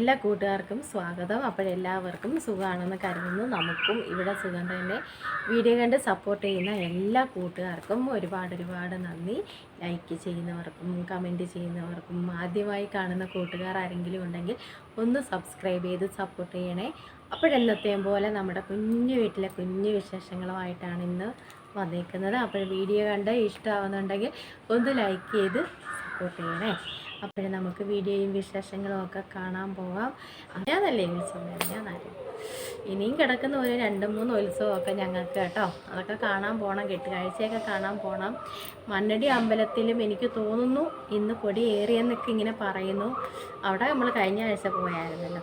എല്ലാ കൂട്ടുകാർക്കും സ്വാഗതം. അപ്പോഴെല്ലാവർക്കും സുഖമാണെന്ന് കരുതുന്നു. നമുക്കും ഇവിടെ സുഖം തന്നെ. വീഡിയോ കണ്ട് സപ്പോർട്ട് ചെയ്യുന്ന എല്ലാ കൂട്ടുകാർക്കും ഒരുപാട് നന്ദി. ലൈക്ക് ചെയ്യുന്നവർക്കും കമൻറ്റ് ചെയ്യുന്നവർക്കും ആദ്യമായി കാണുന്ന കൂട്ടുകാർ ആരെങ്കിലും ഉണ്ടെങ്കിൽ ഒന്ന് സബ്സ്ക്രൈബ് ചെയ്ത് സപ്പോർട്ട് ചെയ്യണേ. അപ്പോഴെന്നത്തെയും പോലെ നമ്മുടെ കുഞ്ഞു വീട്ടിലെ കുഞ്ഞു വിശേഷങ്ങളുമായിട്ടാണ് ഇന്ന് വന്നേക്കുന്നത്. അപ്പോൾ വീഡിയോ കണ്ട് ഇഷ്ടമാവുന്നുണ്ടെങ്കിൽ ഒന്ന് ലൈക്ക് ചെയ്ത് സപ്പോർട്ട് ചെയ്യണേ. അപ്പോൾ നമുക്ക് വീഡിയോയും വിശേഷങ്ങളും ഒക്കെ കാണാൻ പോകാം. ഞാനല്ലേ ഉത്സവം ഞാനാരും ഇനിയും കിടക്കുന്ന ഒരു 2-3 ഉത്സവമൊക്കെ ഞങ്ങൾക്ക് കേട്ടോ. അതൊക്കെ കാണാൻ പോകണം, കെട്ടുകാഴ്ചയൊക്കെ കാണാൻ പോകണം. മണ്ണടി അമ്പലത്തിലും എനിക്ക് തോന്നുന്നു ഇന്ന് കൊടി ഏറിയെന്നൊക്കെ ഇങ്ങനെ പറയുന്നു. അവിടെ നമ്മൾ കഴിഞ്ഞ ആഴ്ച പോയായിരുന്നല്ലോ.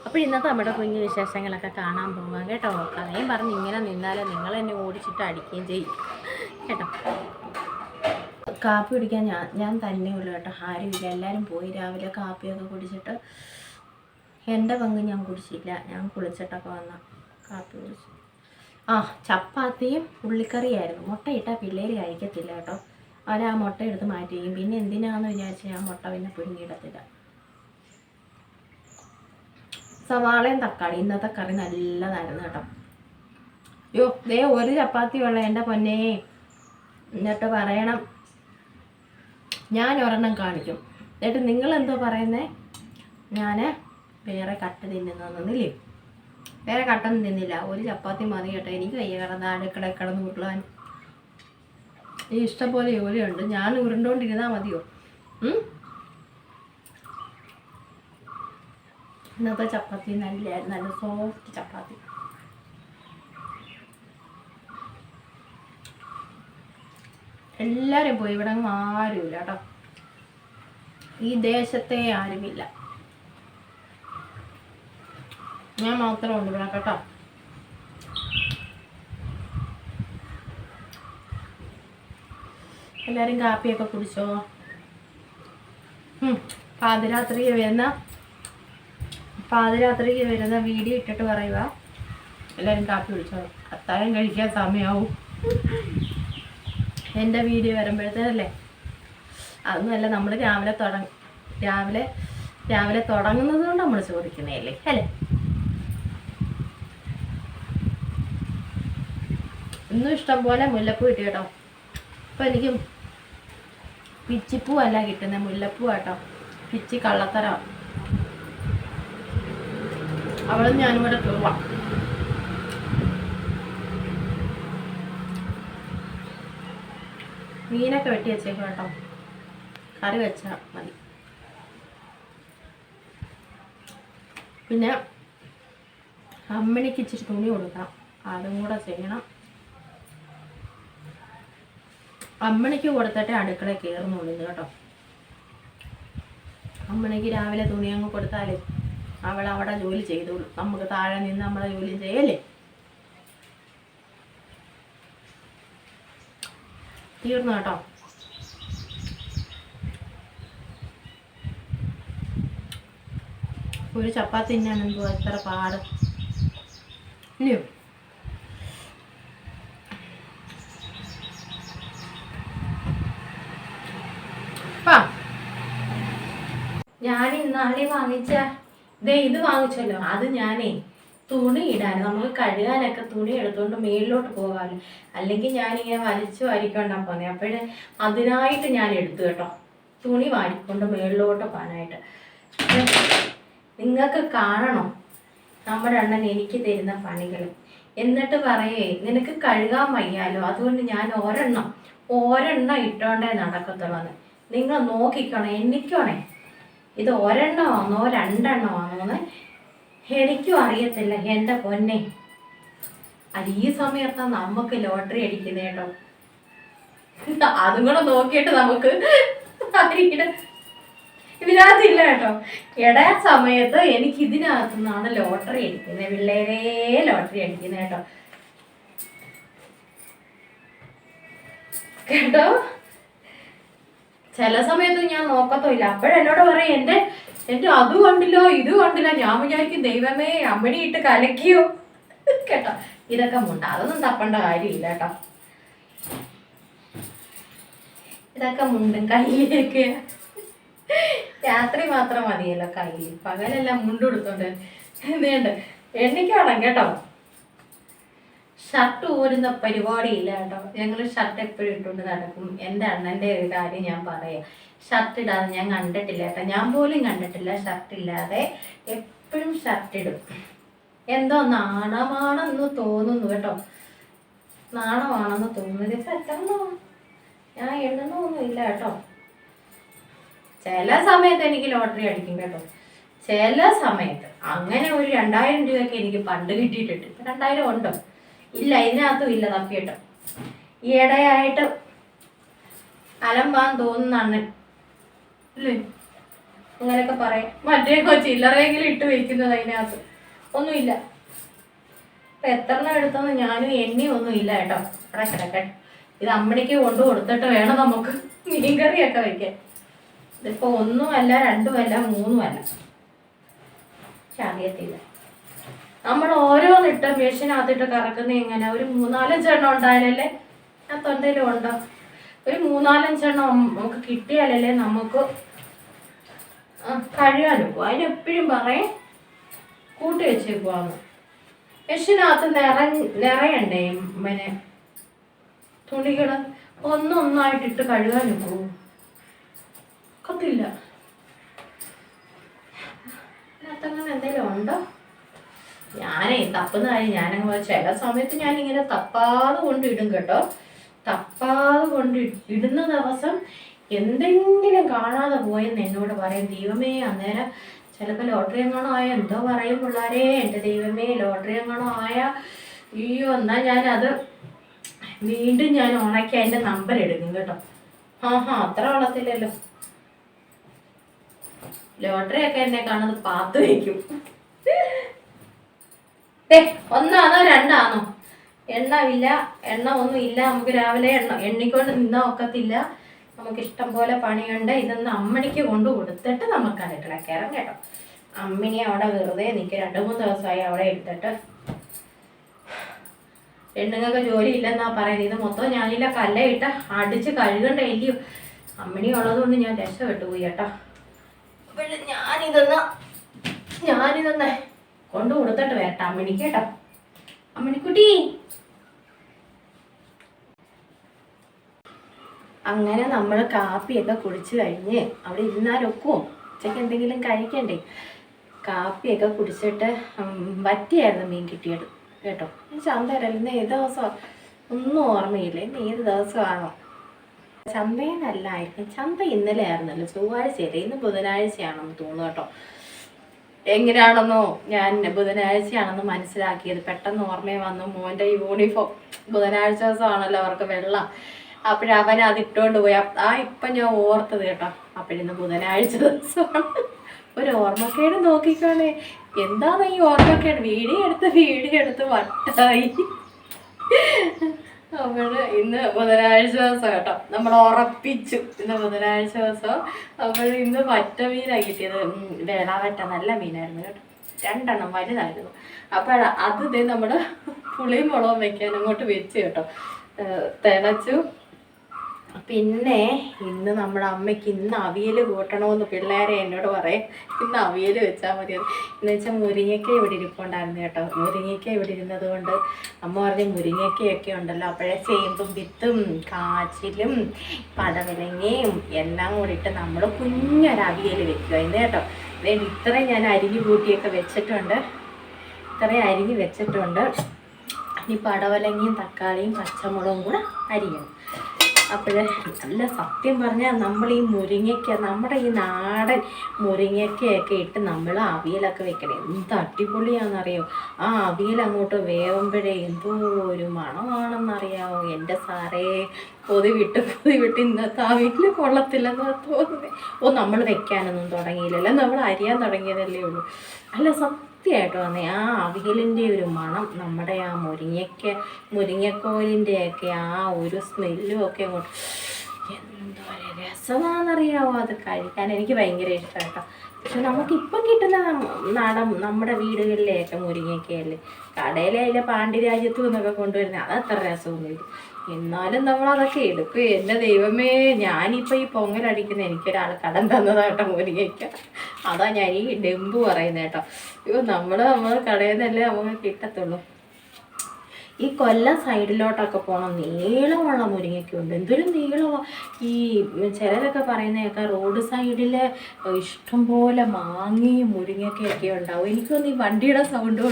അപ്പോൾ ഇന്നത്തെ നമ്മുടെ കുഞ്ഞു വിശേഷങ്ങളൊക്കെ കാണാൻ പോകാം കേട്ടോ. കഥയും പറഞ്ഞ് ഇങ്ങനെ നിന്നാലേ നിങ്ങൾ എന്നെ ഓടിച്ചിട്ട് അടിക്കുകയും ചെയ്യും കേട്ടോ. കാപ്പി കുടിക്കാൻ ഞാൻ തന്നെ ഉള്ളു കേട്ടോ, ആരുമില്ല. എല്ലാവരും പോയി. രാവിലെ കാപ്പിയൊക്കെ കുടിച്ചിട്ട് എൻ്റെ പങ്ക് ഞാൻ കുടിച്ചില്ല. ഞാൻ കുളിച്ചിട്ടൊക്കെ വന്ന കാപ്പി കുടിച്ചു. ചപ്പാത്തിയും ഉള്ളിക്കറിയായിരുന്നു. മുട്ടയിട്ടാൽ പിള്ളേർ കഴിക്കത്തില്ല കേട്ടോ. അവർ ആ മുട്ട എടുത്ത് മാറ്റി വയ്ക്കും. പിന്നെ എന്തിനാണെന്ന് വിചാരിച്ച് ഞാൻ മുട്ട പിന്നെ പുഴുങ്ങിയിടത്തില്ല. സവാളയും തക്കാളി. ഇന്നത്തെ കറി നല്ലതായിരുന്നു കേട്ടോ. ദേ ഒരു ചപ്പാത്തി ഉള്ള എൻ്റെ പൊന്നേ. എന്നിട്ട് പറയണം ഞാൻ ഒരെണ്ണം കാണിക്കും. എന്നിട്ട് നിങ്ങളെന്തോ പറയുന്നേ, ഞാൻ വേറെ കട്ട തിന്നുന്നില്ലേ? വേറെ കട്ടൊന്നും തിന്നില്ല. ഒരു ചപ്പാത്തി മതി കേട്ടോ. എനിക്ക് വയ്യ കിടന്ന് അടുക്കള ഉരുളാൻ. ഈ ഇഷ്ടംപോലെ ജോലിയുണ്ട്. ഞാൻ ഉരുണ്ടോണ്ടിരുന്നാൽ മതിയോ? ഇന്നത്തെ ചപ്പാത്തി നല്ല സോഫ്റ്റ് ചപ്പാത്തി. എല്ലാവരും പോയി. ഇവിടെ ആരുമില്ല കേട്ടോ. ഈ ദേശത്തെ ആരുമില്ല. ഞാൻ മാത്രമേ ഉണ്ട് ഇവിടെ കേട്ടോ. എല്ലാവരും കാപ്പിയൊക്കെ കുടിച്ചോ? പാതിരാത്രിക്ക് വരുന്ന വീഡിയോ ഇട്ടിട്ട് പറയുക. എല്ലാവരും കാപ്പി കുടിച്ചോ. അത്താഴം കഴിക്കാൻ സമയമാവും എൻ്റെ വീഡിയോ വരുമ്പോഴത്തേനല്ലേ. അതൊന്നുമല്ല, നമ്മൾ രാവിലെ തുടങ്ങുന്നത് കൊണ്ട് നമ്മൾ ചോദിക്കുന്നതല്ലേ അല്ലേ. ഇന്നും ഇഷ്ടം പോലെ മുല്ലപ്പൂ കിട്ടി കേട്ടോ. ഇപ്പം എനിക്ക് പിച്ചിപ്പൂ അല്ല കിട്ടുന്നത്, മുല്ലപ്പൂ കേട്ടോ. പിച്ചി കള്ളത്തരം. അവളും ഞാനും കൂടെ പോവാം. മീനൊക്കെ വെട്ടി വെച്ചേക്കും കേട്ടോ. കറി വെച്ചാൽ മതി. പിന്നെ അമ്മണിക്ക് ഇച്ചിരി തുണി കൊടുക്കണം, അതും കൂടെ ചെയ്യണം. അമ്മണിക്ക് കൊടുത്തിട്ടേ അടുക്കളയിൽ കയറുന്നുള്ളൂ കേട്ടോ. അമ്മണിക്ക് രാവിലെ തുണി അങ്ങ് കൊടുത്താലേ അവൾ അവിടെ ജോലി ചെയ്തോളൂ. നമുക്ക് താഴെ നിന്ന് നമ്മളെ ജോലി ചെയ്യല്ലേ. തീർന്നു കേട്ടോ. ഒരു ചപ്പാത്തി തിന്നാൻ എന്തോ എത്ര പാട് ഇല്ലയോ. ഞാൻ ഇന്നാളെ വാങ്ങിച്ച ഇത് വാങ്ങിച്ചല്ലോ. അത് ഞാനേ തുണി ഇടാൻ, നമുക്ക് കഴുകാനൊക്കെ തുണി എടുത്തുകൊണ്ട് മേളിലോട്ട് പോകാമല്ലോ. അല്ലെങ്കിൽ ഞാനിങ്ങനെ വലിക്കൊണ്ടാ പോന്നെ. അപ്പോഴേ അതിനായിട്ട് ഞാൻ എടുത്തു കേട്ടോ, തുണി വാരിക്കൊണ്ട് മേളിലോട്ട് പോകാനായിട്ട്. നിങ്ങൾക്ക് കാണണം നമ്മുടെ അണ്ണൻ എനിക്ക് തരുന്ന പണികൾ. എന്നിട്ട് പറയേ നിനക്ക് കഴുകാൻ വയ്യാലോ, അതുകൊണ്ട് ഞാൻ ഒരെണ്ണം ഇട്ടോണ്ടേ നടക്കത്തുള്ളൂ. നിങ്ങൾ നോക്കിക്കോണേ, എനിക്കോണേ ഇത് ഒരെണ്ണമാണോ 2 എണ്ണമാണോന്ന് എനിക്കും അറിയത്തില്ല എൻ്റെ പൊന്നെ. അത് ഈ സമയത്താണ് നമുക്ക് ലോട്ടറി അടിക്കുന്നത് കേട്ടോ. അതും കൂടെ നോക്കിയിട്ട് നമുക്ക് ഇതിനകത്തില്ല കേട്ടോ. ഇടയ സമയത്ത് എനിക്ക് ഇതിനകത്തുനിന്നാണ് ലോട്ടറി അടിക്കുന്നത്. പിള്ളേരെ ലോട്ടറി അടിക്കുന്നത് കേട്ടോ. കേട്ടോ, ചില സമയത്ത് ഞാൻ നോക്കത്തുമില്ല. അപ്പോഴെന്നോട് പറയും എൻ്റെ അത് കണ്ടില്ലോ ഇത് കണ്ടില്ല. ഞാൻ വിചാരിക്കും ദൈവമേ അമ്മണി ഇട്ട് കലക്കിയോ കേട്ടോ. ഇതൊക്കെ അതൊന്നും തപ്പേണ്ട കാര്യമില്ല കേട്ടോ. ഇതൊക്കെ മുണ്ടും കയ്യിലേക്ക് രാത്രി മാത്രം മതിയല്ലോ കയ്യിൽ, പകലെല്ലാം മുണ്ടെടുത്തോണ്ട് എന്തുണ്ട് എണ്ണിക്കോണം കേട്ടോ. ഷർട്ട് ഊരുന്ന പരിപാടിയില്ല കേട്ടോ. ഞങ്ങൾ ഷർട്ട് എപ്പോഴും ഇട്ടുകൊണ്ട് നടക്കും. എൻ്റെ അണ്ണൻ്റെ ഒരു കാര്യം ഞാൻ പറയാം, ഷർട്ട് ഇടാതെ ഞാൻ കണ്ടിട്ടില്ല കേട്ടോ. ഞാൻ പോലും കണ്ടിട്ടില്ല ഷർട്ട് ഇല്ലാതെ. എപ്പോഴും ഷർട്ട് ഇടും. എന്തോ നാണമാണെന്ന് തോന്നുന്നു കേട്ടോ, നാണമാണെന്ന് തോന്നുന്നത്. ഇപ്പം എത്രന്നോ ഞാൻ എണ്ണുന്നൊന്നുമില്ല കേട്ടോ. ചില സമയത്ത് എനിക്ക് ലോട്ടറി അടിക്കും കേട്ടോ, ചില സമയത്ത്. അങ്ങനെ ഒരു 2000 രൂപയൊക്കെ എനിക്ക് പണ്ട് കിട്ടിയിട്ടുണ്ട്. ഇപ്പം 2000 ഉണ്ടോ? ഇല്ല, ഇതിനകത്തും ഇല്ല തപ്പിയിട്ട്. ഈയിടെയായിട്ട് അലമ്പാൻ തോന്നുന്ന അണ്ണൻ അല്ലേ, അങ്ങനെയൊക്കെ പറയാം. മറ്റേ ചില്ലറയെങ്കിലും ഇട്ട് വയ്ക്കുന്നത് അതിനകത്ത് ഒന്നുമില്ല. ഇപ്പം എത്രണ്ണം എടുത്തെന്ന് ഞാനും എണ്ണിയൊന്നും ഇല്ല കേട്ടോ. ഇവിടെ കിടക്കട്ടെ. ഇത് അമ്മണിക്ക് കൊണ്ടു കൊടുത്തിട്ട് വേണം നമുക്ക് മീൻകറിയൊക്കെ വയ്ക്കാൻ. ഇതിപ്പോൾ 1 അല്ല 2 അല്ല 3 അല്ല, പക്ഷെ അറിയത്തില്ല. നമ്മൾ ഓരോന്നിട്ട് മെഷീനകത്തിട്ട് കറക്കുന്ന എങ്ങനെ ഒരു 3-4 എണ്ണം ഉണ്ടായാലല്ലേ ആ തൊണ്ടയിലും ഉണ്ടോ, ഒരു 3-4 എണ്ണം നമുക്ക് കിട്ടിയാലല്ലേ നമുക്ക് കഴുകാനും. അതിനെപ്പോഴും പറയും കൂട്ടി വെച്ചേക്കുവാന്ന്. മെഷീനകത്ത് നിറയണ്ടേ പിന്നെ തുണികൾ ഒന്നൊന്നായിട്ടിട്ട് കഴുകാനും പോവും, ഒക്കത്തില്ല. അതിനകത്തങ്ങനെ എന്തെങ്കിലും ഉണ്ടോ? ഞാനേ തപ്പുന്ന കാര്യം ഞാനങ്ങ് ചില സമയത്ത് ഞാനിങ്ങനെ തപ്പാതെ കൊണ്ട് ഇടും കേട്ടോ. തപ്പാതെ കൊണ്ട് ഇടുന്ന ദിവസം എന്തെങ്കിലും കാണാതെ പോയെന്ന് എന്നോട് പറയും. ദൈവമേ, അന്നേരം ചിലപ്പോൾ ലോട്ടറി എങ്ങാണോ ആയ എന്തോ പറയും പിള്ളേരെ, എൻ്റെ ദൈവമേ ലോട്ടറി എങ്ങാണോ ആയ അയ്യോ, എന്നാൽ ഞാനത് വീണ്ടും ഞാൻ ഉണക്കി അതിൻ്റെ നമ്പർ എടുക്കും കേട്ടോ. അത്ര വളർത്തില്ലല്ലോ. ലോട്ടറിയൊക്കെ എന്നെ കാണുന്നത് പാത്ത് വയ്ക്കും. 1 ആണോ 2 ആണോ? എണ്ണമില്ല, എണ്ണ ഒന്നും ഇല്ല. നമുക്ക് രാവിലെ എണ്ണിക്കൊണ്ട് നിന്നാ ഒക്കത്തില്ല. നമുക്ക് ഇഷ്ടം പോലെ പണിയുണ്ട്. ഇതൊന്ന് അമ്മണിക്ക് കൊണ്ട് കൊടുത്തിട്ട് നമുക്ക് അടുക്കള കയറാം കേട്ടോ. അമ്മിണി അവിടെ വെറുതെ നിൽക്കും. 2-3 ദിവസമായി അവിടെ എടുത്തിട്ട്. പെണ്ണുങ്ങൾക്ക് ജോലി ഇല്ലെന്നാ പറയുന്നത്. ഇത് മൊത്തം ഞാനില്ല കല്ലയിട്ട് അടിച്ച് കഴുകണ്ട ഇല്ലയോ. അമ്മിണി ഉള്ളത് കൊണ്ട് ഞാൻ രക്ഷപ്പെട്ടു പോയി കേട്ടോ. അപ്പോൾ ഞാനിതൊന്ന് കൊണ്ട് കൊടുത്തിട്ട് വരട്ടെ അമ്മിണിക്ക് കേട്ടോ. അമ്മിണിക്കുട്ടി, അങ്ങനെ നമ്മൾ കാപ്പിയൊക്കെ കുടിച്ച് കഴിഞ്ഞ് അവിടെ ഇരുന്നാലൊക്കുമോ? ഉച്ചയ്ക്ക് എന്തെങ്കിലും കഴിക്കണ്ടേ? കാപ്പിയൊക്കെ കുടിച്ചിട്ട് വറ്റിയായിരുന്നു മീൻ കിട്ടിയത് കേട്ടോ. ചന്തയിലല്ല, ഇന്ന് ഏത് ദിവസമാണ് ഒന്നും ഓർമ്മയില്ല. ഇന്ന് ഏത് ദിവസമാണോ? ചന്തയെന്നല്ലായിരുന്നു. ചന്ത ഇന്നലെ ആയിരുന്നല്ലോ, ചൊവ്വാഴ്ചയല്ലേ. ഇന്ന് ബുധനാഴ്ചയാണെന്ന് തോന്നുന്നു കേട്ടോ. എങ്ങനെയാണെന്നോ ഞാൻ ബുധനാഴ്ചയാണെന്ന് മനസ്സിലാക്കിയത്. പെട്ടെന്ന് ഓർമ്മയിൽ വന്നു മോൻ്റെ യൂണിഫോം ബുധനാഴ്ച ദിവസമാണല്ലോ അവർക്ക് വെള്ള. അപ്പോഴവൻ അത് ഇട്ടുകൊണ്ട് പോയി. ഇപ്പം ഞാൻ ഓർത്തത് കേട്ടോ. അപ്പോഴിന്ന് ബുധനാഴ്ച ദിവസമാണ്. ഒരു ഓർമ്മക്കേട് നോക്കിക്കോണേ. എന്താണ് ഈ ഓർമ്മക്കേട്? വീഡിയോ എടുത്ത് വട്ടായി. അപ്പോൾ ഇന്ന് ബുധനാഴ്ച ദിവസം കേട്ടോ, നമ്മൾ ഉറപ്പിച്ചു ഇന്ന് ബുധനാഴ്ച ദിവസം. അപ്പോൾ ഇന്ന് വറ്റ മീനാണ് കിട്ടിയത്. വേളാവറ്റ നല്ല മീനായിരുന്നു കേട്ടോ. 2 എണ്ണം വലുതായിരുന്നു. അപ്പോൾ അത് നമ്മൾ പുളിയും മുളകും വെക്കാൻ അങ്ങോട്ട് വെച്ച് കേട്ടോ, തിളച്ചു. പിന്നെ ഇന്ന് നമ്മുടെ അമ്മയ്ക്ക് ഇന്ന് അവിയൽ കൂട്ടണമെന്ന് പിള്ളേരെ എന്നോട് പറയും. ഇന്ന് അവിയൽ വെച്ചാൽ മതിയെന്ന്. എന്ന് വെച്ചാൽ മുരിങ്ങയ്ക്ക ഇവിടെ ഇരിപ്പുണ്ടായിരുന്നു കേട്ടോ. മുരിങ്ങയ്ക്ക ഇവിടെ ഇരുന്നത് കൊണ്ട് അമ്മ പറഞ്ഞ് മുരിങ്ങയ്ക്കയൊക്കെ ഉണ്ടല്ലോ, അപ്പോഴേ ചേമ്പും വിത്തും കാച്ചിലും പടവലങ്ങയും എല്ലാം കൂടിയിട്ട് നമ്മൾ കുഞ്ഞൊരവിയൽ വെക്കുക ഇന്ന് കേട്ടോ. ഇത്രയും ഞാൻ അരിഞ്ഞു കൂട്ടിയൊക്കെ വെച്ചിട്ടുണ്ട്. ഇത്രയും അരിഞ്ഞ് വെച്ചിട്ടുണ്ട്. ഇനി പടവലങ്ങയും തക്കാളിയും പച്ചമുളകും കൂടെ അരിയണം. അപ്പോൾ നല്ല സത്യം പറഞ്ഞാൽ നമ്മൾ ഈ മുരിങ്ങയ്ക്ക, നമ്മുടെ ഈ നാടൻ മുരിങ്ങയ്ക്കയൊക്കെ ഇട്ട് നമ്മൾ അവിയലൊക്കെ വെക്കണേ എന്ത് അടിപൊളിയാണെന്നറിയോ. ആ അവിയൽ അങ്ങോട്ട് വേവുമ്പോഴേ എന്തോ ഒരു മണമാണെന്നറിയാമോ. എൻ്റെ സാറേ, കൊതി വിട്ട് ഇന്നത്തെ അവിയൽ കൊള്ളത്തില്ലെന്ന് തോന്നുന്നത്. നമ്മൾ വെക്കാനൊന്നും തുടങ്ങിയില്ലല്ലോ, നമ്മൾ അരിയാൻ തുടങ്ങിയതല്ലേ ഉള്ളൂ. അല്ല സത്യമായിട്ട് വന്നേ ആ അവിയലിൻ്റെ ഒരു മണം, നമ്മുടെ ആ മുരിങ്ങക്കോലിൻ്റെയൊക്കെ ആ ഒരു സ്മെല്ലും ഒക്കെ അങ്ങോട്ട് എന്തൊരു രസമാണെന്നറിയാമോ അത് കഴിക്കാൻ. എനിക്ക് ഭയങ്കര ഇഷ്ടമാണ് കേട്ടോ. പക്ഷെ നമുക്കിപ്പം കിട്ടുന്ന നാടൻ നമ്മുടെ വീടുകളിലേക്ക് മുരിങ്ങയ്ക്കയല്ലേ. കടയിലെ പാണ്ഡ്യരാജ്യത്തു നിന്നൊക്കെ കൊണ്ടുവരുന്നത് അതത്ര രസമൊന്നുമില്ല. എന്നാലും നമ്മളതൊക്കെ എടുക്കും. എൻ്റെ ദൈവമേ, ഞാനിപ്പോൾ ഈ പൊങ്ങലടിക്കുന്ന എനിക്കൊരാൾ കടം തന്നതാട്ടോ മുരിങ്ങയ്ക്ക. അതാ ഞാൻ ഈ ഡെമ്പ് പറയുന്നത് കേട്ടോ. അയ്യോ, നമ്മൾ കടയിൽ നിന്നല്ലേ നമുക്ക് കിട്ടത്തുള്ളൂ. ഈ കൊല്ലം സൈഡിലോട്ടൊക്കെ പോകണം, നീളമുള്ള മുരിങ്ങയ്ക്കുണ്ട്. എന്തൊരു നീളമാണ്. ഈ ചിലരൊക്കെ പറയുന്നതൊക്കെ റോഡ് സൈഡിൽ ഇഷ്ടംപോലെ മാങ്ങയും മുരിങ്ങയ്ക്കൊക്കെ ഉണ്ടാവും. എനിക്കൊന്ന് ഈ വണ്ടിയുടെ സൗണ്ട്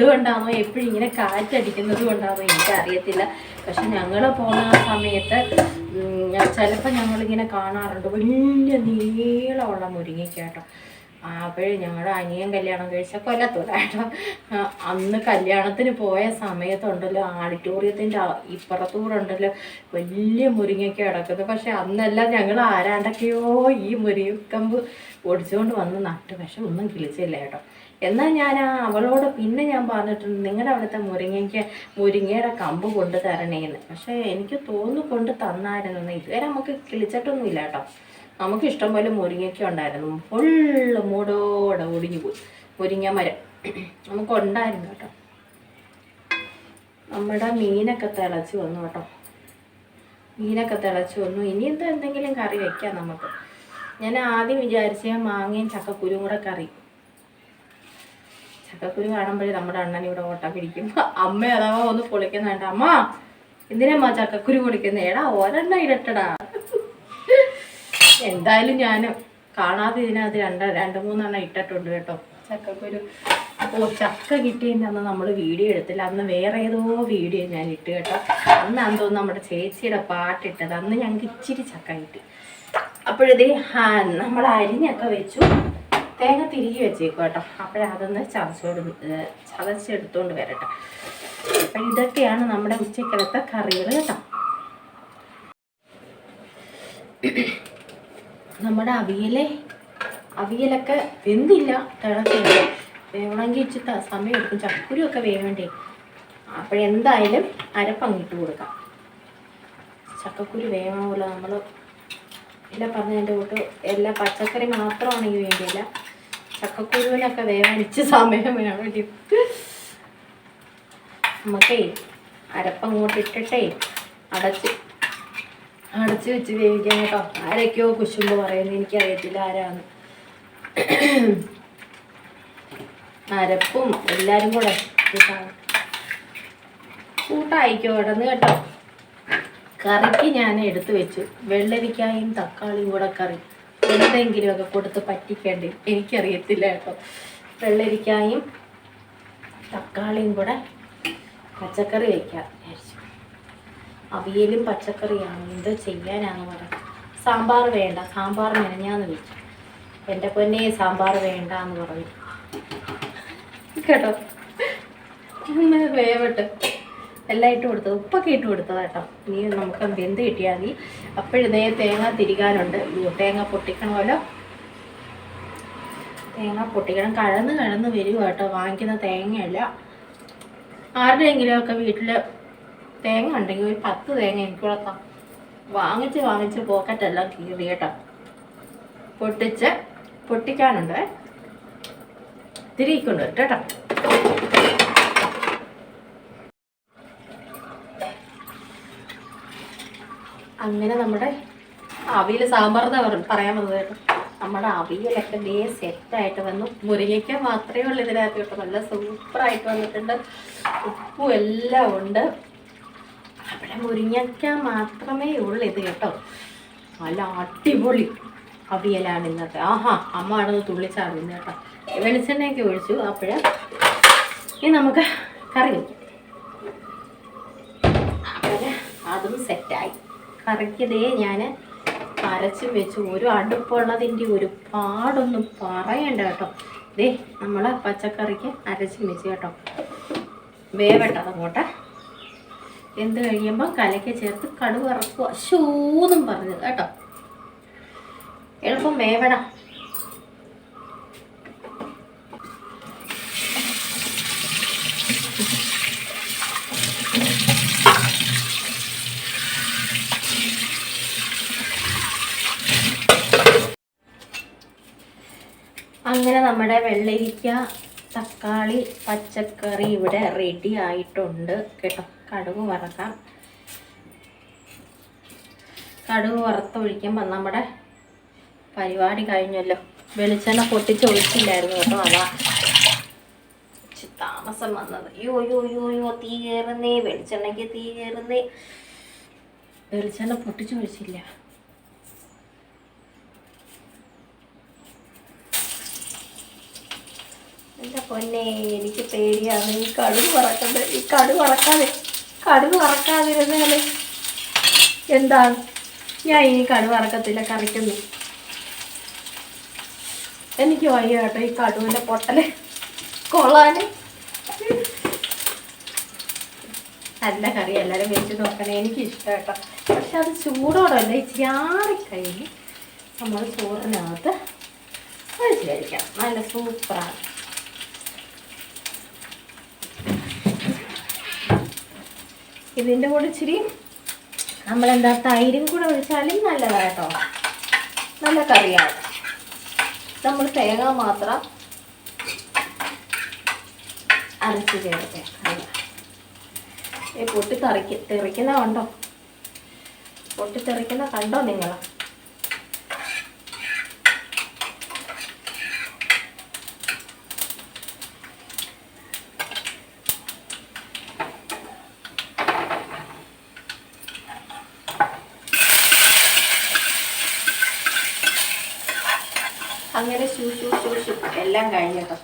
കൊണ്ടാണോ എപ്പോഴും ഇങ്ങനെ കാറ്റടിക്കുന്നത് കൊണ്ടാണോ എനിക്കറിയത്തില്ല. പക്ഷെ ഞങ്ങൾ പോകുന്ന സമയത്ത് ചിലപ്പോൾ ഞങ്ങളിങ്ങനെ കാണാറുണ്ട് വലിയ നീളമുള്ള മുരിങ്ങയ്ക്ക കേട്ടോ. അപ്പോഴേ ഞങ്ങളുടെ അനിയൻ കല്യാണം കഴിച്ച കൊല്ലത്തൂരാട്ടോ. അന്ന് കല്യാണത്തിന് പോയ സമയത്തുണ്ടല്ലോ, ഓഡിറ്റോറിയത്തിൻ്റെ ഇപ്പുറത്തൂടെ ഉണ്ടല്ലോ വലിയ മുരിങ്ങയ്ക്ക കിടക്കുന്നത്. പക്ഷെ അന്നെല്ലാം ഞങ്ങൾ ആരാണ്ടൊക്കെയോ ഈ മുരിങ്ങക്കമ്പ് ഒടിച്ചുകൊണ്ട് വന്ന് നട്ടു. പക്ഷെ ഒന്നും കിളിച്ചില്ല കേട്ടോ. എന്നാൽ ഞാൻ അവളോട് പിന്നെ ഞാൻ പറഞ്ഞിട്ടുണ്ട്, നിങ്ങളുടെ അവിടുത്തെ മുരിങ്ങയുടെ കമ്പ് കൊണ്ട് തരണേന്ന്. പക്ഷേ എനിക്ക് തോന്നുന്നു കൊണ്ട് തന്നായിരുന്നു. ഇതുവരെ നമുക്ക് കിളിച്ചിട്ടൊന്നുമില്ല കേട്ടോ. നമുക്ക് ഇഷ്ടംപോലെ മുരിങ്ങയ്ക്ക ഉണ്ടായിരുന്നു. ഫുള്ള് മൂടോടെ ഒടിഞ്ഞു പോയി മുരിങ്ങ മരം. നമുക്കുണ്ടായിരുന്നു കേട്ടോ. നമ്മുടെ മീനൊക്കെ തിളച്ച് വന്നു കേട്ടോ. ഇനി എന്തെങ്കിലും കറി വെക്കാം നമുക്ക്. ഞാൻ ആദ്യം വിചാരിച്ച മാങ്ങയും ചക്കക്കുരുവും കൂടെ കറി. ചക്കക്കുരു കാണുമ്പോഴേ നമ്മുടെ അണ്ണൻ ഇവിടെ ഓട്ടം പിടിക്കും. അമ്മ അഥവാ ഒന്ന് പൊളിക്കുന്നുണ്ട്. അമ്മ എന്തിനാ ചക്കക്കുരു പൊളിക്കുന്നത്? എടാ ഒരെണ്ണം ഇടട്ടടാ. എന്തായാലും ഞാൻ കാണാതെ ഇതിനകത്ത് രണ്ട് മൂന്നെണ്ണം ഇട്ടിട്ടുണ്ട് കേട്ടോ ചക്കക്കുരു. ചക്ക കിട്ടിയതിൻ്റെ അന്ന് നമ്മൾ വീഡിയോ എടുത്തില്ല. അന്ന് വേറെ ഏതോ വീഡിയോ ഞാൻ ഇട്ട് കേട്ടോ. അന്നാന്ന് തോന്നുന്നു നമ്മുടെ ചേച്ചിയുടെ പാട്ടിട്ടത്. അന്ന് ഞങ്ങൾക്ക് ഇച്ചിരി ചക്ക കിട്ടി. അപ്പോഴതേ നമ്മൾ അരിഞ്ഞൊക്കെ വെച്ചു, തേങ്ങ തിരികെ വെച്ചേക്കും കേട്ടോ. അപ്പോഴതൊന്ന് ചതച്ചെടുത്തോണ്ട് വരട്ടെ. അപ്പം ഇതൊക്കെയാണ് നമ്മുടെ ഉച്ചക്കലത്തെ കറികൾ കേട്ടോ. നമ്മുടെ അവിയലൊക്കെ വെന്തില്ല, തിളച്ചില്ല. വേണമെങ്കിൽ ഇച്ചിരി സമയം എടുക്കും. ചക്കുരുമൊക്കെ വേവണ്ടേ. അപ്പോഴെന്തായാലും അരപ്പങ്ങിട്ട് കൊടുക്കാം. ചക്കക്കുരു വേവണമല്ലോ. നമ്മൾ എല്ലാം പറഞ്ഞതിൻ്റെ കൂട്ട് എല്ലാ പച്ചക്കറി മാത്രമാണെങ്കിൽ വേണ്ടിയില്ല, ചക്കക്കുരുവിനൊക്കെ വേവാൻ ഇച്ചിരി സമയം വേണ്ടി. നമുക്കേ അരപ്പങ്ങോട്ട് ഇട്ടിട്ടേ അടച്ച് വെച്ച് വേവിക്കാൻ കേട്ടോ. ആരൊക്കെയോ കുശുമ്പ് പറയുന്നത് എനിക്കറിയത്തില്ല ആരാണ്. അരപ്പും എല്ലാവരും കൂടെ കൂട്ടായിക്കോ കിടന്ന് കേട്ടോ. കറിക്ക് ഞാൻ എടുത്തു വെച്ചു വെള്ളരിക്കായും തക്കാളിയും കൂടെ കറി. എന്തെങ്കിലുമൊക്കെ കൊടുത്ത് പറ്റിക്കേണ്ടി എനിക്കറിയത്തില്ല കേട്ടോ. വെള്ളരിക്കായും തക്കാളിയും കൂടെ പച്ചക്കറി വയ്ക്കാം വിചാരിച്ചു. അവിയലും പച്ചക്കറിയാണ്, എന്ത് ചെയ്യാനാണെന്ന് പറയാം. സാമ്പാർ വേണ്ട, സാമ്പാർ മെനഞ്ഞാന്ന് വെച്ചു. എൻ്റെ പൊന്നെ സാമ്പാർ വേണ്ട എന്ന് പറഞ്ഞു കേട്ടോ. ഒന്ന് വേവട്ടെ. എല്ലാം ഇട്ട് കൊടുത്തത്, ഉപ്പൊക്കെ ഇട്ട് കൊടുത്തത് കേട്ടോ. ഇനി നമുക്ക് വെന്ത് കിട്ടിയാൽ മതി. അപ്പോഴേ തേങ്ങ തിരികാനുണ്ട്. തേങ്ങ പൊട്ടിക്കണമല്ലോ. തേങ്ങ പൊട്ടിക്കണം. കഴന്ന് വരിക കേട്ടോ. വാങ്ങിക്കുന്ന തേങ്ങയല്ല. ആരുടെയെങ്കിലുമൊക്കെ വീട്ടിൽ തേങ്ങ ഉണ്ടെങ്കിൽ ഒരു 10 തേങ്ങ എനിക്ക് കൊടുക്കാം. വാങ്ങിച്ച് പോക്കറ്റെല്ലാം കീറി കേട്ടോ. പൊട്ടിക്കാനുണ്ട്. തിരികൊണ്ട് കേട്ടോ. അങ്ങനെ നമ്മുടെ അവിയൽ സാമ്പാർന്ന് പറയാൻ വന്നത് കേട്ടോ. നമ്മുടെ അവിയലൊക്കെ സെറ്റായിട്ട് വന്നു. മുരിങ്ങയ്ക്ക മാത്രമേ ഉള്ളൂ ഇതിനകത്ത് കേട്ടോ. നല്ല സൂപ്പറായിട്ട് വന്നിട്ടുണ്ട്. ഉപ്പും എല്ലാം ഉണ്ട്. അവിടെ മുരിങ്ങയ്ക്ക മാത്രമേ ഉള്ളൂ ഇത് കേട്ടോ. നല്ല അടിപൊളി അവിയലാണ് ഇന്നത്തെ. ആഹാ, അമ്മ ആണെന്ന് തുള്ളിച്ചാടുന്നു കേട്ടോ. വെളിച്ചെണ്ണയൊക്കെ ഒഴിച്ചു. ഇനി നമുക്ക് കറി വയ്ക്കാം. അങ്ങനെ അതും സെറ്റായി. കറിക്കതേ ഞാൻ അരച്ചും വെച്ചു. ഒരു അടുപ്പുള്ളതിൻ്റെ ഒരു പാടൊന്നും പറയണ്ട കേട്ടോ. ദേ നമ്മൾ പച്ചക്കറിക്ക് അരച്ചും വെച്ച് കേട്ടോ. വേവട്ടത് അങ്ങോട്ട്. എന്ത് കഴിയുമ്പോൾ കലയ്ക്ക് ചേർത്ത് കടുക് ഇറക്കുക. ഷൂന്നും പറഞ്ഞത് കേട്ടോ. എളുപ്പം വേവട. അങ്ങനെ നമ്മുടെ വെള്ളരിക്ക, തക്കാളി, പച്ചക്കറി ഇവിടെ റെഡി ആയിട്ടുണ്ട് കേട്ടോ. കടുക് വറക്കാം. കടുക് വറുത്തൊഴിക്കുമ്പോൾ നമ്മുടെ പരിപാടി കഴിഞ്ഞല്ലോ. വെളിച്ചെണ്ണ പൊട്ടിച്ചൊഴിച്ചില്ലായിരുന്നു കേട്ടോ, അതാ താമസം വന്നത്. യോ തീ കയറുന്നേ, വെളിച്ചെണ്ണയ്ക്ക് തീ കയറുന്നേ. വെളിച്ചെണ്ണ പൊട്ടിച്ചൊഴിച്ചില്ല. എൻ്റെ പൊന്നെ, എനിക്ക് പേടിയാണ് ഈ കടുക് വറക്കുന്നത്. ഈ കടുക് വറക്കാതിരുന്നാല് എന്താണ്? ഞാൻ ഇനി കടുക് വറക്കത്തില്ല കറിക്കുന്നു. എനിക്ക് വയ്യ കേട്ടോ ഈ കടുവിൻ്റെ പൊട്ടല് കൊള്ളാന്. നല്ല കറി എല്ലാവരും വെച്ച് നോക്കണേ, എനിക്കിഷ്ടം കേട്ടോ. പക്ഷെ അത് ചൂടോടല്ല, ഇച്ചിരി ആറിക്കഴിഞ്ഞ് നമ്മൾ ചോറിനകത്ത് ഒഴിച്ച് കഴിക്കാം. നല്ല സൂപ്പറാണ്. ഇതിൻ്റെ കൂടെ ഇച്ചിരി നമ്മളെന്താ തൈരും കൂടെ ഒഴിച്ചാലും നല്ലതാണ് കേട്ടോ. നല്ല കറിയാണ്. നമ്മൾ തേങ്ങ മാത്രം അരച്ച് ചേർക്കാം. തെറിക്കുന്ന കണ്ടോ? പൊട്ടിത്തെറിക്കുന്ന കണ്ടോ നിങ്ങൾ? അങ്ങനെ ശൂ എല്ലാം കഴിഞ്ഞട്ടോ.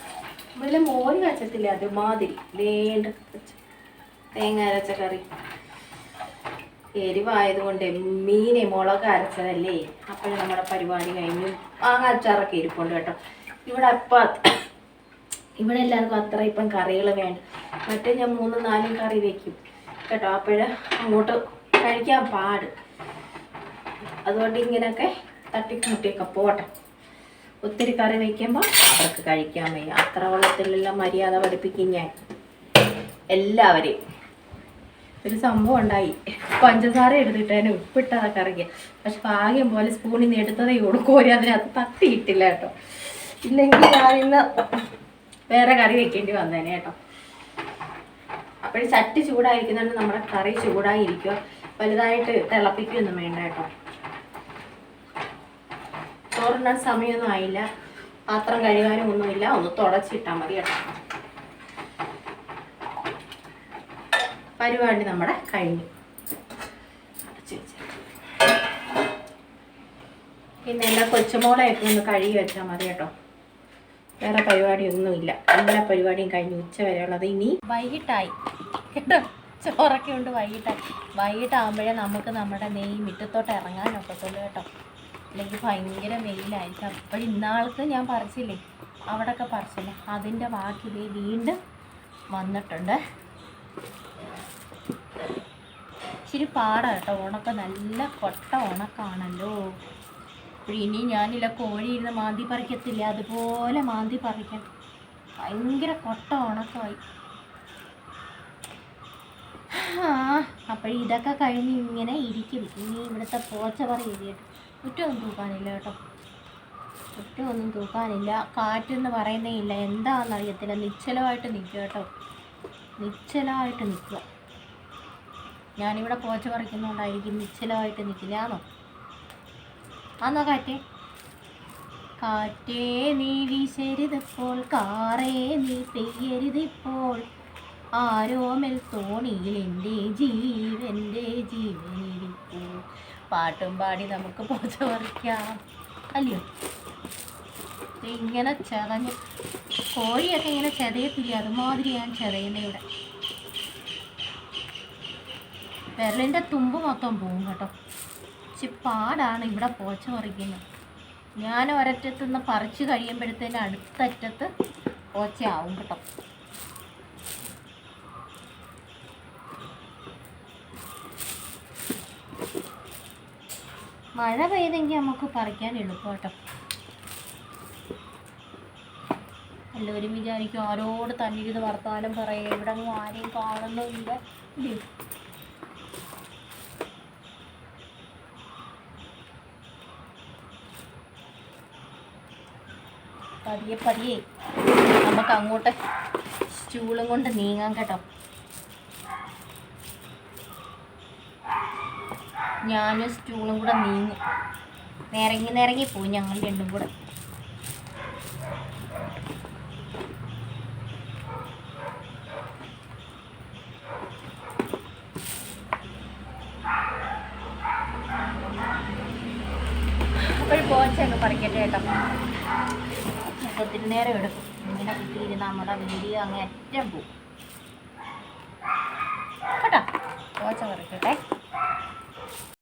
നമ്മളെ മോര് കാച്ചത്തില്ല, അതുമാതിരി വേണ്ട തേങ്ങ അരച്ച കറി. എരിവായതുകൊണ്ട് മീനെ മുളക് അരച്ചതല്ലേ, അപ്പോഴും നമ്മുടെ പരിപാടി കഴിഞ്ഞു. മാങ്ങ അച്ചാറൊക്കെ ഇരിപ്പുണ്ട് കേട്ടോ. ഇവിടെ എല്ലാവർക്കും അത്ര ഇപ്പം കറികൾ വേണ്ട. മറ്റേ ഞാൻ 3-4 കറി വെക്കും കേട്ടോ. അപ്പോഴ് അങ്ങോട്ട് കഴിക്കാൻ പാട്. അതുകൊണ്ട് ഇങ്ങനെയൊക്കെ തട്ടിക്കൂട്ടിയൊക്കെ പോട്ടെ. ഒത്തിരി കറി വയ്ക്കുമ്പോൾ അവർക്ക് കഴിക്കാൻ വയ്യ. അത്ര വെള്ളത്തിലെല്ലാം മര്യാദ പഠിപ്പിക്കും ഞാൻ എല്ലാവരെയും. ഒരു സംഭവം ഉണ്ടായി, പഞ്ചസാര എടുത്തിട്ടേനെ ഉപ്പിട്ടതാ കറിക്ക്. പക്ഷെ ഭാഗ്യം പോലെ സ്പൂണിൽ നിന്ന് എടുത്തതേ കൊടുക്കോരി അതിനകത്ത് തട്ടിയിട്ടില്ല കേട്ടോ. ഇല്ലെങ്കിൽ ഞാനിന്ന് വേറെ കറി വെക്കേണ്ടി വന്നേനെ കേട്ടോ. അപ്പോഴും ചട്ടി ചൂടായിരിക്കുന്നുണ്ട്, നമ്മുടെ കറി ചൂടായിരിക്കുക. വലുതായിട്ട് തിളപ്പിക്കുകയൊന്നും വേണ്ട കേട്ടോ. ചോറിനാൻ സമയമൊന്നും ആയില്ല, പാത്രം കഴുകാനും ഒന്നുമില്ല. ഒന്ന് തുടച്ചിട്ടാൽ മതി കേട്ടോ. പരിപാടി നമ്മുടെ കഴിഞ്ഞു. പിന്നെ എല്ലാ കൊച്ചുമോളെയൊക്കെ ഒന്ന് കഴുകി വെച്ചാൽ മതി കേട്ടോ. വേറെ പരിപാടിയൊന്നുമില്ല. എല്ലാ പരിപാടിയും കഴിഞ്ഞു. ഉച്ച വരെയുള്ളത് ഇനി വൈകിട്ടായി കേട്ടോ. ചോറൊക്കെ ഉണ്ട്. വൈകിട്ടാകുമ്പോഴേ നമുക്ക് നമ്മുടെ മുറ്റത്തോട്ട് ഇറങ്ങാനൊക്കത്തുള്ളൂ കേട്ടോ. അല്ലെങ്കിൽ ഭയങ്കര വെയിലായിരിക്കും. അപ്പോൾ ഇന്നാൾക്ക് ഞാൻ പറിച്ചില്ലേ, അവിടെയൊക്കെ പറിച്ചില്ല, അതിൻ്റെ ബാക്കി വീണ്ടും വന്നിട്ടുണ്ട്. ഇച്ചിരി പാടാ കേട്ടോ. ഉണക്കം നല്ല കൊട്ട ഉണക്കാണല്ലോ. ഇനി ഞാനില്ല കോഴി ഇരുന്ന് മാന്തി പറിക്കത്തില്ല, അതുപോലെ മാന്തി പറിക്കാം. ഭയങ്കര കൊട്ട ഉണക്കമായി. അപ്പോൾ ഇതൊക്കെ കഴിഞ്ഞ് ഇങ്ങനെ ഇരിക്കും. ഇനി ഇവിടുത്തെ പോച്ച പറി എഴുതിയിട്ട് മുറ്റമൊന്നും തൂക്കാനില്ല കേട്ടോ. മുറ്റമൊന്നും തൂക്കാനില്ല. കാറ്റെന്ന് പറയുന്നേ ഇല്ല, എന്താണെന്നറിയത്തില്ല. നിശ്ചലമായിട്ട് നിൽക്കുക കേട്ടോ. നിശ്ചലമായിട്ട് നിൽക്കുക. ഞാനിവിടെ പോച്ച പറിക്കുന്നതുകൊണ്ടായിരിക്കും നിശ്ചലമായിട്ട് നിൽക്കില്ലാന്നോ? ആന്നോ കാറ്റേ? കാറ്റേ നീ വീശരുതിപ്പോൾ, കാറേ നീ പെയ്യരുതിപ്പോൾ, ആരോമൽ തോണിയിൽ എൻ്റെ ജീവനിരിപ്പൂ. പാട്ടും പാടി നമുക്ക് പോച്ച പറിക്കാം അല്ലയോ? ഇങ്ങനെ ചതഞ്ഞ് കോഴിയൊക്കെ ഇങ്ങനെ ചതയത്തില്ല, അതുമാതിരി ഞാൻ ചതയുന്നത് ഇവിടെ. വിരലിൻ്റെ തുമ്പ് മൊത്തം പോകും കേട്ടോ. പക്ഷെ പാടാണ് ഇവിടെ പോച്ച പറിക്കുന്നത്. ഞാൻ ഒരറ്റത്ത് നിന്ന് പറിച്ച് കഴിയുമ്പോഴത്തേന് അടുത്തറ്റത്ത് പോച്ചയാവും കേട്ടോ. മഴ പെയ്തെങ്കിൽ നമുക്ക് പറിക്കാൻ എളുപ്പം കേട്ടോ. എല്ലാവരും വിചാരിക്കും ആരോട് തന്നിരുന്ന് വർത്താനം പറയുക, ഇവിടെ ഒന്നും ആരെയും കാണുന്നില്ല. പതിയെ പതിയെ നമുക്ക് അങ്ങോട്ട് സ്റ്റൂളും കൊണ്ട് നീങ്ങാം കേട്ടോ. ഞാനും സ്റ്റൂളും കൂടെ നീങ്ങും. നിരങ്ങി പോയി ഞങ്ങൾ രണ്ടും കൂടെ. അപ്പോൾ പോച്ചൊക്കെ പറിക്കട്ടെ കേട്ടോ. ഒത്തിരി നേരം എടുക്കും. ഇങ്ങനെ കുത്തിയിരുന്ന് നമ്മുടെ വീഡിയോ അങ്ങ് അറ്റം പോവും കേട്ടോ. പോച്ച പറിക്കട്ടെ.